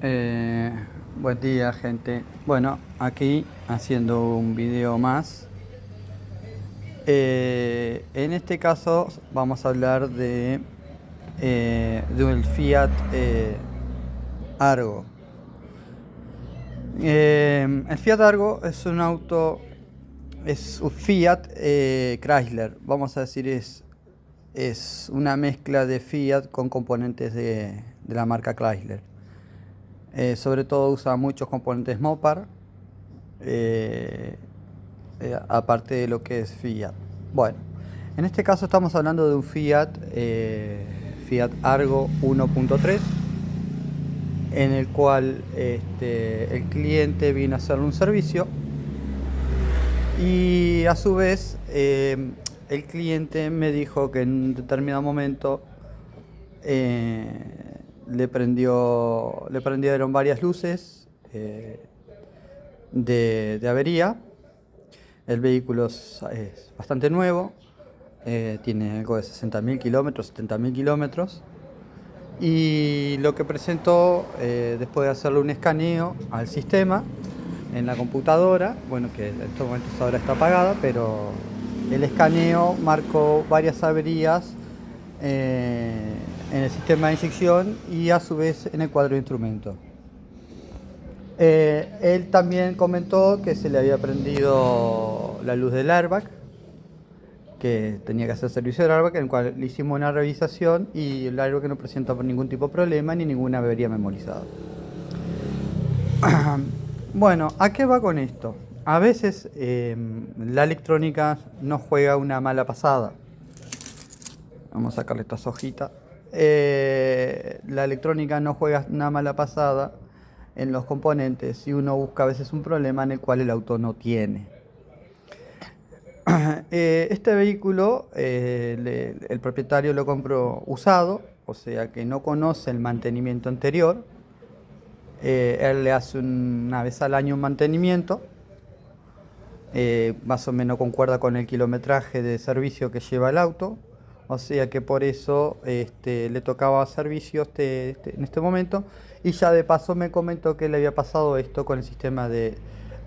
Eh, Buen día, gente. Bueno, aquí haciendo un video más. En este caso vamos a hablar del Fiat Argo. El Fiat Argo es un auto, es un Fiat Chrysler. Vamos a decir, es una mezcla de Fiat con componentes de la marca Chrysler. Sobre todo usa muchos componentes Mopar, eh, aparte de lo que es Fiat. Bueno, en este caso estamos hablando de un Fiat Argo 1.3, en el cual el cliente vino a hacerle un servicio y a su vez el cliente me dijo que en un determinado momento eh, le prendieron varias luces de avería. El vehículo es bastante nuevo, tiene algo de 60.000 kilómetros, 70.000 kilómetros. Y lo que presentó, después de hacerle un escaneo al sistema en la computadora, bueno, que en estos momentos ahora está apagada, pero el escaneo marcó varias averías en el sistema de inyección y a su vez en el cuadro de instrumentos. Él también comentó que se le había prendido la luz del airbag, que tenía que hacer servicio del airbag, en el cual le hicimos una revisación y el airbag no presenta ningún tipo de problema ni ninguna avería memorizada. Bueno, ¿a qué va con esto? A veces la electrónica nos juega una mala pasada. Vamos a sacarle estas hojitas. La electrónica no juega una mala pasada en los componentes y uno busca a veces un problema en el cual el auto no tiene. Este vehículo, el propietario lo compró usado, o sea que no conoce el mantenimiento anterior. Él le hace una vez al año un mantenimiento, más o menos concuerda con el kilometraje de servicio que lleva el auto, o sea que por eso le tocaba servicio en este momento, y ya de paso me comentó que le había pasado esto con el sistema de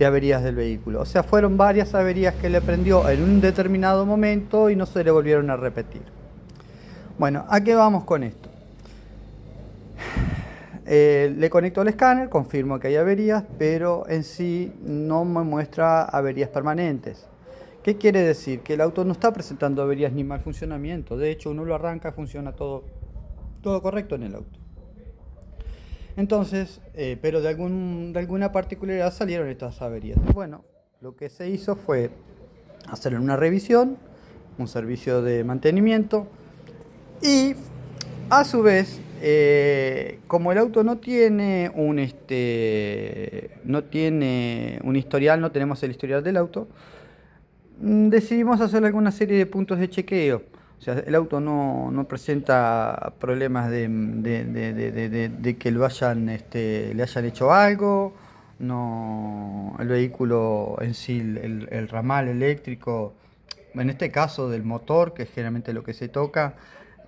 averías del vehículo. O sea, fueron varias averías que le prendió en un determinado momento y no se le volvieron a repetir. Bueno, ¿a qué vamos con esto? Le conecto el escáner, confirmo que hay averías, pero en sí no me muestra averías permanentes. ¿Qué quiere decir? Que el auto no está presentando averías ni mal funcionamiento. De hecho, uno lo arranca, funciona todo correcto en el auto. Entonces, pero de alguna particularidad salieron estas averías. Bueno, lo que se hizo fue hacer una revisión, un servicio de mantenimiento y a su vez, como el auto no tiene no tiene un historial, no tenemos el historial del auto, decidimos hacer alguna serie de puntos de chequeo. O sea, el auto no presenta problemas de que le hayan hecho algo. No, el vehículo en sí, el ramal eléctrico, en este caso del motor, que es generalmente lo que se toca,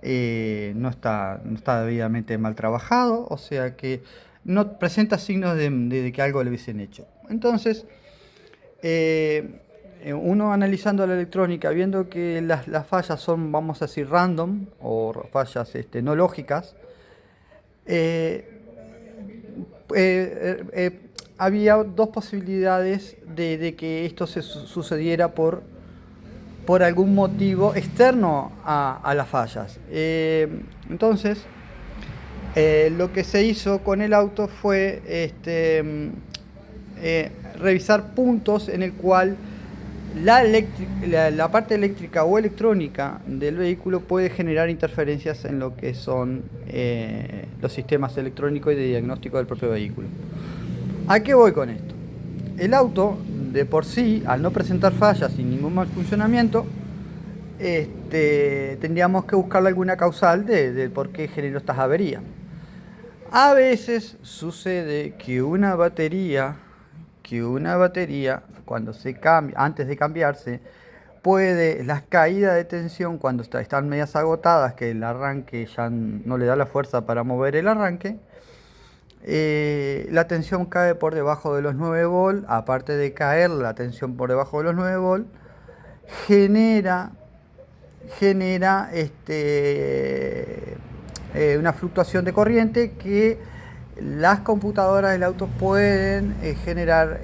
no está debidamente mal trabajado. O sea que no presenta signos de que algo le hubiesen hecho. Entonces, uno analizando la electrónica, viendo que las fallas son, vamos a decir, random o fallas no lógicas, eh, eh, eh, había dos posibilidades de que esto sucediera por algún motivo externo a las fallas. Entonces, lo que se hizo con el auto fue revisar puntos en el cual la parte eléctrica o electrónica del vehículo puede generar interferencias en lo que son los sistemas electrónicos y de diagnóstico del propio vehículo. ¿A qué voy con esto? El auto, de por sí, al no presentar fallas y ningún mal funcionamiento, tendríamos que buscarle alguna causal de por qué generó estas averías. A veces sucede que una batería cuando se cambia, antes de cambiarse, las caídas de tensión cuando están medias agotadas, que el arranque ya no le da la fuerza para mover el arranque, la tensión cae por debajo de los 9 volt, aparte de caer la tensión por debajo de los 9 volt, genera una fluctuación de corriente que las computadoras del auto pueden generar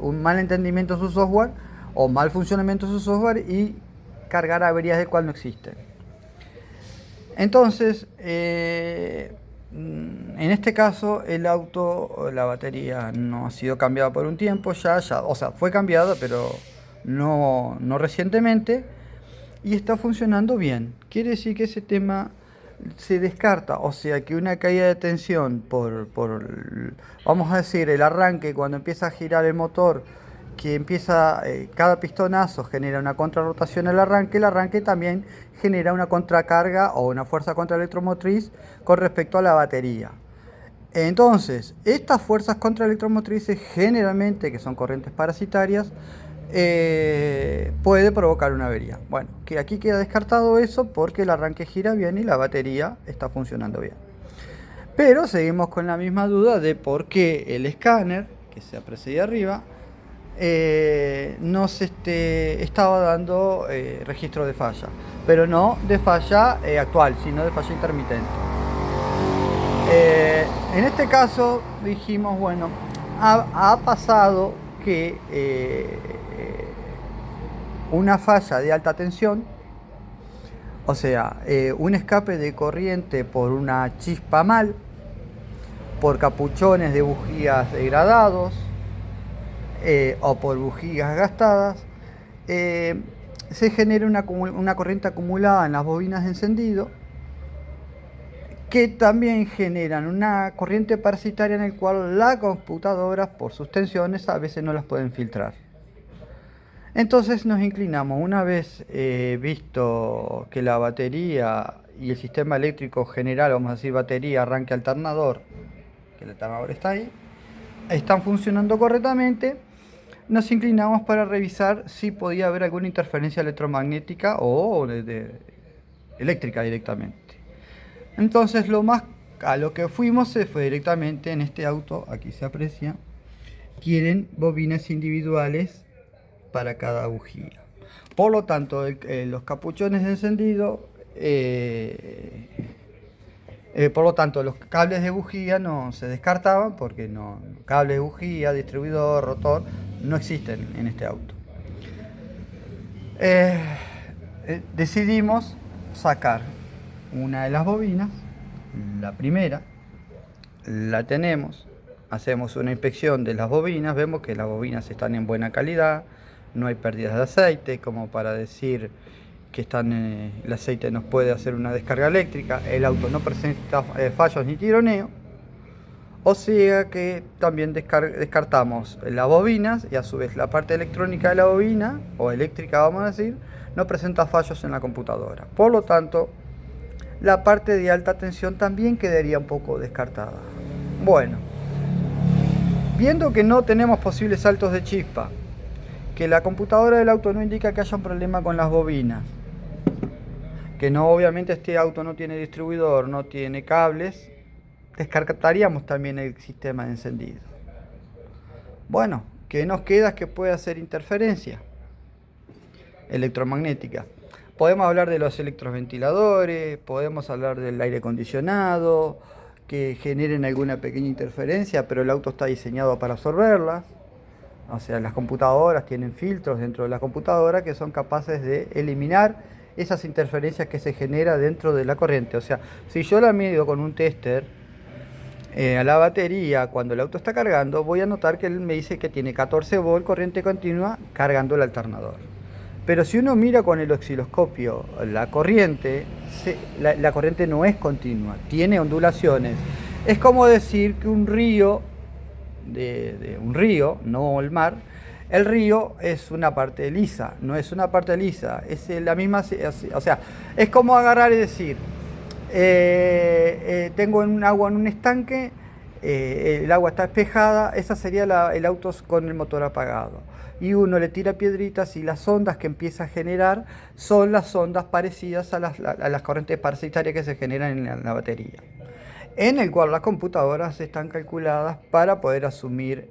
un mal entendimiento de su software o mal funcionamiento de su software y cargar averías del cual no existen. Entonces, en este caso el auto, la batería no ha sido cambiada por un tiempo, o sea, fue cambiada, pero no recientemente, y está funcionando bien. Quiere decir que ese tema se descarta, o sea que una caída de tensión vamos a decir, el arranque, cuando empieza a girar el motor, que empieza, cada pistonazo genera una contrarrotación al arranque, el arranque también genera una contracarga o una fuerza contraelectromotriz con respecto a la batería. Entonces, estas fuerzas contraelectromotrices generalmente, que son corrientes parasitarias, puede provocar una avería. Bueno, que aquí queda descartado eso porque el arranque gira bien y la batería está funcionando bien. Pero seguimos con la misma duda de por qué el escáner, que se aprecia ahí arriba, nos estaba dando registro de falla, pero no de falla actual, sino de falla intermitente. En este caso dijimos, bueno, ha pasado que una falla de alta tensión, o sea, un escape de corriente por una chispa mal, por capuchones de bujías degradados, o por bujías gastadas, se genera una corriente acumulada en las bobinas de encendido, que también generan una corriente parasitaria en el cual las computadoras, por sus tensiones, a veces no las pueden filtrar. Entonces nos inclinamos, una vez visto que la batería y el sistema eléctrico general, vamos a decir batería, arranque alternador, que el alternador está ahí, están funcionando correctamente, nos inclinamos para revisar si podía haber alguna interferencia electromagnética o eléctrica directamente. Entonces a lo que fuimos se fue directamente en este auto, aquí se aprecia, quieren bobinas individuales para cada bujía. Por lo tanto, los capuchones de encendido, por lo tanto, los cables de bujía no se descartaban porque cables de bujía, distribuidor, rotor, no existen en este auto. Decidimos sacar una de las bobinas, la primera, la tenemos, hacemos una inspección de las bobinas, vemos que las bobinas están en buena calidad, no hay pérdidas de aceite como para decir que el aceite nos puede hacer una descarga eléctrica, el auto no presenta fallos ni tironeo, o sea que también descartamos las bobinas y a su vez la parte electrónica de la bobina, o eléctrica vamos a decir, no presenta fallos en la computadora. Por lo tanto, la parte de alta tensión también quedaría un poco descartada. Bueno, viendo que no tenemos posibles saltos de chispa, que la computadora del auto no indica que haya un problema con las bobinas, que no, obviamente este auto no tiene distribuidor, no tiene cables, descartaríamos también el sistema de encendido. Bueno, ¿qué nos queda? Que puede hacer interferencia electromagnética. Podemos hablar de los electroventiladores, podemos hablar del aire acondicionado, que generen alguna pequeña interferencia, pero el auto está diseñado para absorberlas. O sea, las computadoras tienen filtros dentro de la computadora que son capaces de eliminar esas interferencias que se generan dentro de la corriente. O sea, si yo la mido con un tester a la batería cuando el auto está cargando, voy a notar que él me dice que tiene 14 volt corriente continua cargando el alternador. Pero si uno mira con el osciloscopio la corriente, la corriente no es continua, tiene ondulaciones. Es como decir que un río, un río, no el mar, el río es una parte lisa, no es una parte lisa, es la misma, o sea, es como agarrar y decir, tengo un agua en un estanque, el agua está espejada, esa sería el auto con el motor apagado. Y uno le tira piedritas y las ondas que empieza a generar son las ondas parecidas a las corrientes parasitarias que se generan en la batería. en el cual las computadoras están calculadas para poder asumir,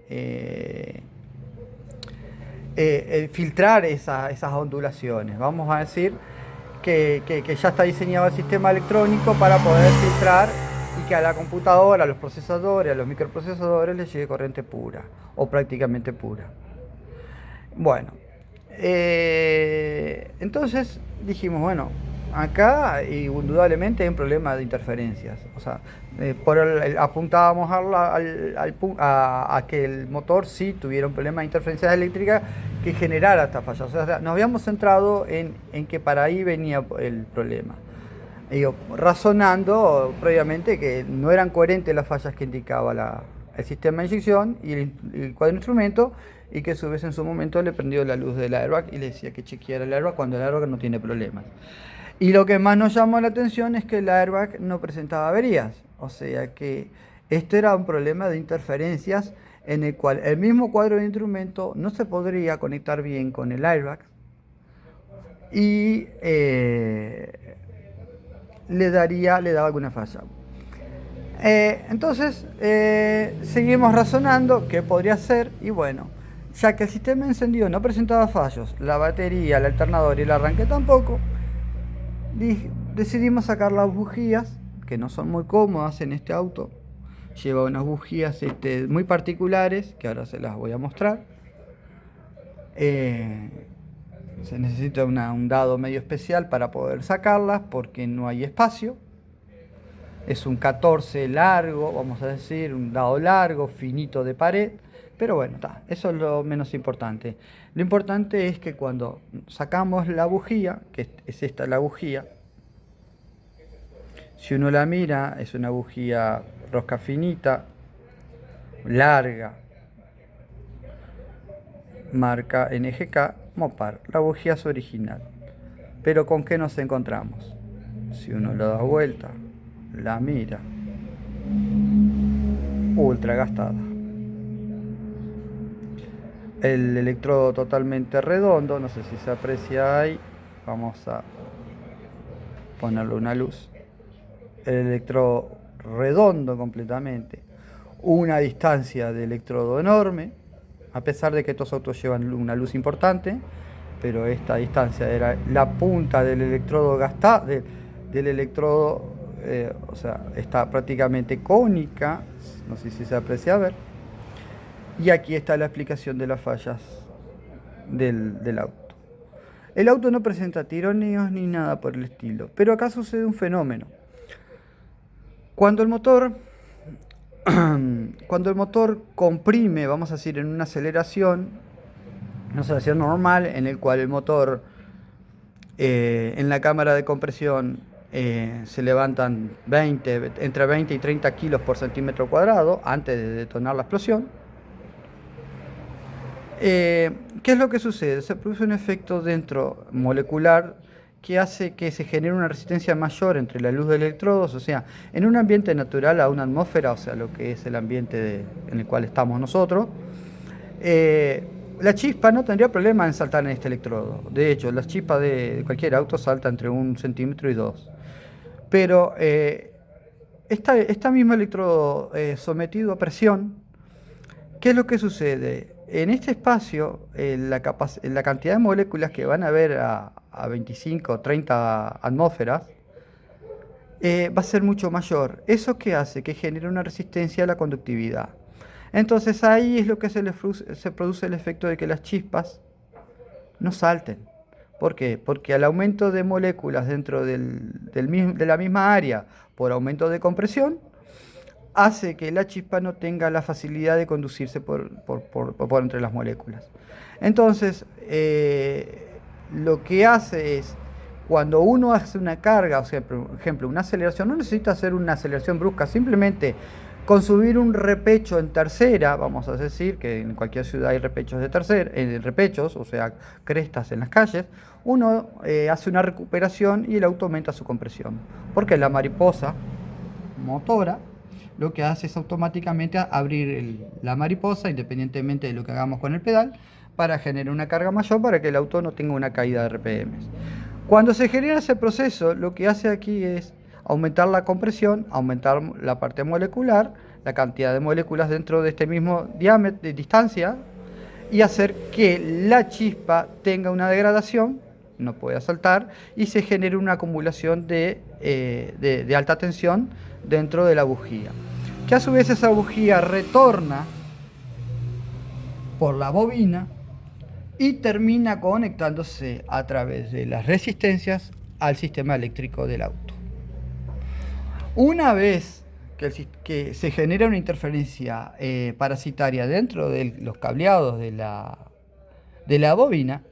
filtrar esas ondulaciones. Vamos a decir que ya está diseñado el sistema electrónico para poder filtrar y que a la computadora, a los procesadores, a los microprocesadores les llegue corriente pura o prácticamente pura. Bueno, entonces dijimos, bueno, acá indudablemente hay un problema de interferencias. O sea, apuntábamos a que el motor sí tuviera un problema de interferencias eléctricas que generara estas fallas. O sea, nos habíamos centrado en que para ahí venía el problema. Razonando previamente que no eran coherentes las fallas que indicaba el sistema de inyección y el cuadro de instrumento, y que a su vez en su momento le prendió la luz del airbag y le decía que chequeara el airbag cuando el airbag no tiene problemas. Y lo que más nos llamó la atención es que el airbag no presentaba averías, o sea que esto era un problema de interferencias en el cual el mismo cuadro de instrumento no se podría conectar bien con el airbag y le daba alguna falla. Entonces seguimos razonando qué podría ser, y bueno, ya que el sistema de encendido no presentaba fallos, la batería, el alternador y el arranque tampoco, decidimos sacar las bujías, que no son muy cómodas en este auto. Lleva unas bujías muy particulares, que ahora se las voy a mostrar. Se necesita un dado medio especial para poder sacarlas, porque no hay espacio. Es un 14 largo, vamos a decir, un dado largo, finito de pared. Pero bueno, eso es lo menos importante. Lo importante es que cuando sacamos la bujía, que es esta la bujía, si uno la mira, es una bujía rosca finita, larga, marca NGK Mopar. La bujía es original. Pero ¿con qué nos encontramos? Si uno lo da vuelta, la mira, ultra gastada. El electrodo totalmente redondo, no sé si se aprecia ahí, vamos a ponerle una luz. El electrodo redondo completamente, una distancia de electrodo enorme, a pesar de que estos autos llevan una luz importante, pero esta distancia era la punta del electrodo gastado, del electrodo, o sea, está prácticamente cónica, no sé si se aprecia a ver. Y aquí está la explicación de las fallas del auto. El auto no presenta tironeos ni nada por el estilo, pero acá sucede un fenómeno. Cuando el motor comprime, vamos a decir, en una aceleración normal, en el cual el motor en la cámara de compresión se levantan entre 20 y 30 kilos por centímetro cuadrado antes de detonar la explosión. ¿Qué es lo que sucede? Se produce un efecto dentro molecular que hace que se genere una resistencia mayor entre la luz de electrodos, o sea, en un ambiente natural a una atmósfera, o sea, lo que es el ambiente en el cual estamos nosotros, la chispa no tendría problema en saltar en este electrodo. De hecho, las chispas de cualquier auto saltan entre 1 centímetro y 2. Pero este mismo electrodo sometido a presión, ¿qué es lo que sucede? En este espacio, la cantidad de moléculas que van a haber a 25 o 30 atmósferas va a ser mucho mayor. ¿Eso qué hace? Que genera una resistencia a la conductividad. Entonces ahí es lo que se produce el efecto de que las chispas no salten. ¿Por qué? Porque al aumento de moléculas dentro de la misma área por aumento de compresión, hace que la chispa no tenga la facilidad de conducirse por entre las moléculas. Entonces, lo que hace es, cuando uno hace una carga, o sea, por ejemplo, una aceleración, no necesita hacer una aceleración brusca, simplemente con subir un repecho en tercera, vamos a decir que en cualquier ciudad hay repechos de tercera, repechos, o sea, crestas en las calles, uno hace una recuperación y el auto aumenta su compresión, porque la mariposa motora lo que hace es automáticamente abrir la mariposa, independientemente de lo que hagamos con el pedal, para generar una carga mayor para que el auto no tenga una caída de RPM. Cuando se genera ese proceso, lo que hace aquí es aumentar la compresión, aumentar la parte molecular, la cantidad de moléculas dentro de este mismo diámetro de distancia, y hacer que la chispa tenga una degradación, no pueda saltar, y se genere una acumulación de alta tensión dentro de la bujía. Que a su vez esa bujía retorna por la bobina y termina conectándose a través de las resistencias al sistema eléctrico del auto. Una vez que se genera una interferencia parasitaria dentro de los cableados de la bobina,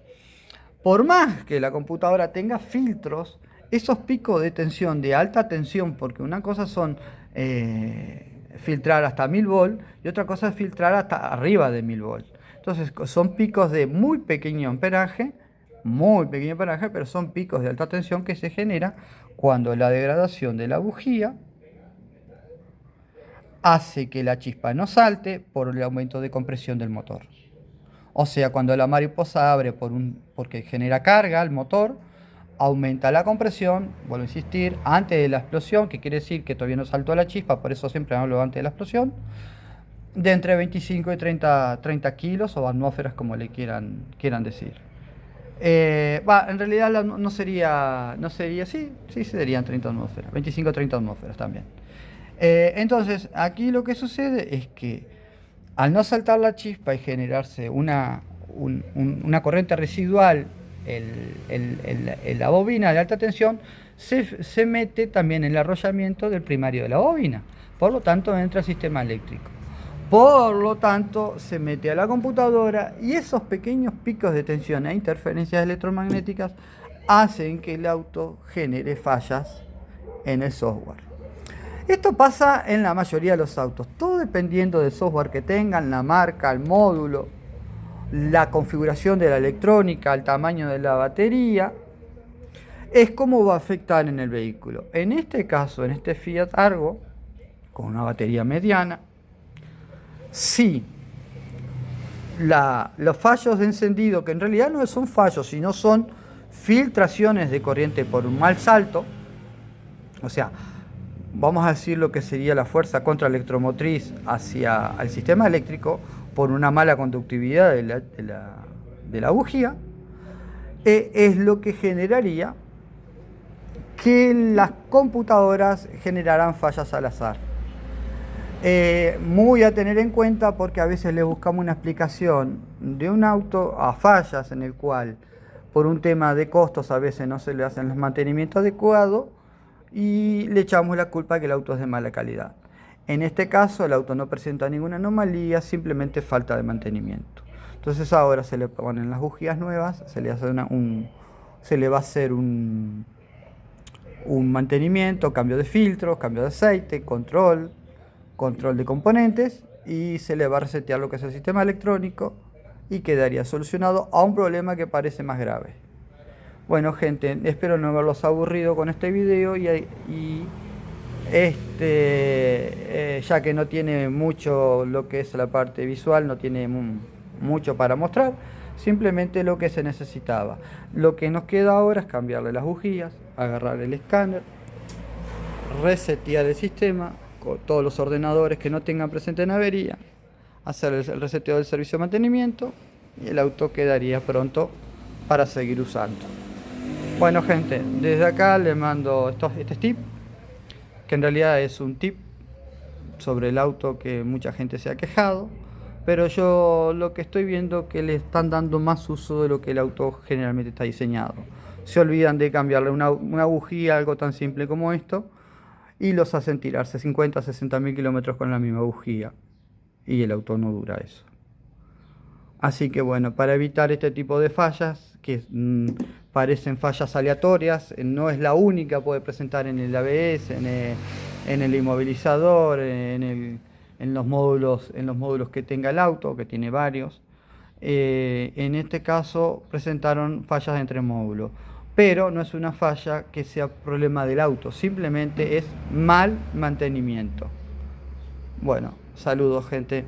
por más que la computadora tenga filtros, esos picos de tensión, de alta tensión, porque una cosa son filtrar hasta 1000 volts y otra cosa es filtrar hasta arriba de 1000 volts. Entonces son picos de muy pequeño amperaje, pero son picos de alta tensión que se generan cuando la degradación de la bujía hace que la chispa no salte por el aumento de compresión del motor. O sea, cuando la mariposa abre porque genera carga al motor, aumenta la compresión, vuelvo a insistir, antes de la explosión, que quiere decir que todavía no saltó la chispa, por eso siempre hablo antes de la explosión, de entre 25 y 30 kilos o atmósferas, como le quieran decir. En realidad no sería, sí serían 30 atmósferas, 25 o 30 atmósferas también. Entonces, aquí lo que sucede es que al no saltar la chispa y generarse una corriente residual en la bobina de alta tensión, se mete también el arrollamiento del primario de la bobina. Por lo tanto, entra el sistema eléctrico. Por lo tanto, se mete a la computadora y esos pequeños picos de tensión e interferencias electromagnéticas hacen que el auto genere fallas en el software. Esto pasa en la mayoría de los autos, todo dependiendo del software que tengan, la marca, el módulo, la configuración de la electrónica, el tamaño de la batería, es como va a afectar en el vehículo. En este caso, en este Fiat Argo, con una batería mediana, sí, los fallos de encendido, que en realidad no son fallos, sino son filtraciones de corriente por un mal salto, o sea, vamos a decir lo que sería la fuerza contraelectromotriz hacia el sistema eléctrico por una mala conductividad de la bujía, es lo que generaría que las computadoras generaran fallas al azar. Muy a tener en cuenta, porque a veces le buscamos una explicación de un auto a fallas en el cual por un tema de costos a veces no se le hacen los mantenimientos adecuados y le echamos la culpa que el auto es de mala calidad. En este caso el auto no presenta ninguna anomalía, simplemente falta de mantenimiento. Entonces ahora se le ponen las bujías nuevas, se le va a hacer un mantenimiento, cambio de filtros, cambio de aceite, control de componentes, y se le va a resetear lo que es el sistema electrónico y quedaría solucionado a un problema que parece más grave. Bueno, gente, espero no haberlos aburrido con este video ya que no tiene mucho lo que es la parte visual, no tiene mucho para mostrar, simplemente lo que se necesitaba. Lo que nos queda ahora es cambiarle las bujías, agarrar el escáner, resetear el sistema con todos los ordenadores que no tengan presente en avería, hacer el reseteo del servicio de mantenimiento y el auto quedaría pronto para seguir usando. Bueno, gente, desde acá les mando este tip, que en realidad es un tip sobre el auto que mucha gente se ha quejado, pero yo lo que estoy viendo que le están dando más uso de lo que el auto generalmente está diseñado. Se olvidan de cambiarle una bujía, algo tan simple como esto, y los hacen tirarse 50 a 60 mil kilómetros con la misma bujía, y el auto no dura eso. Así que bueno, para evitar este tipo de fallas, que parecen fallas aleatorias, no es la única, puede presentar en el ABS, en el inmovilizador, en los módulos que tenga el auto, que tiene varios. En este caso presentaron fallas entre módulos, pero no es una falla que sea problema del auto, simplemente es mal mantenimiento. Bueno, saludos, gente.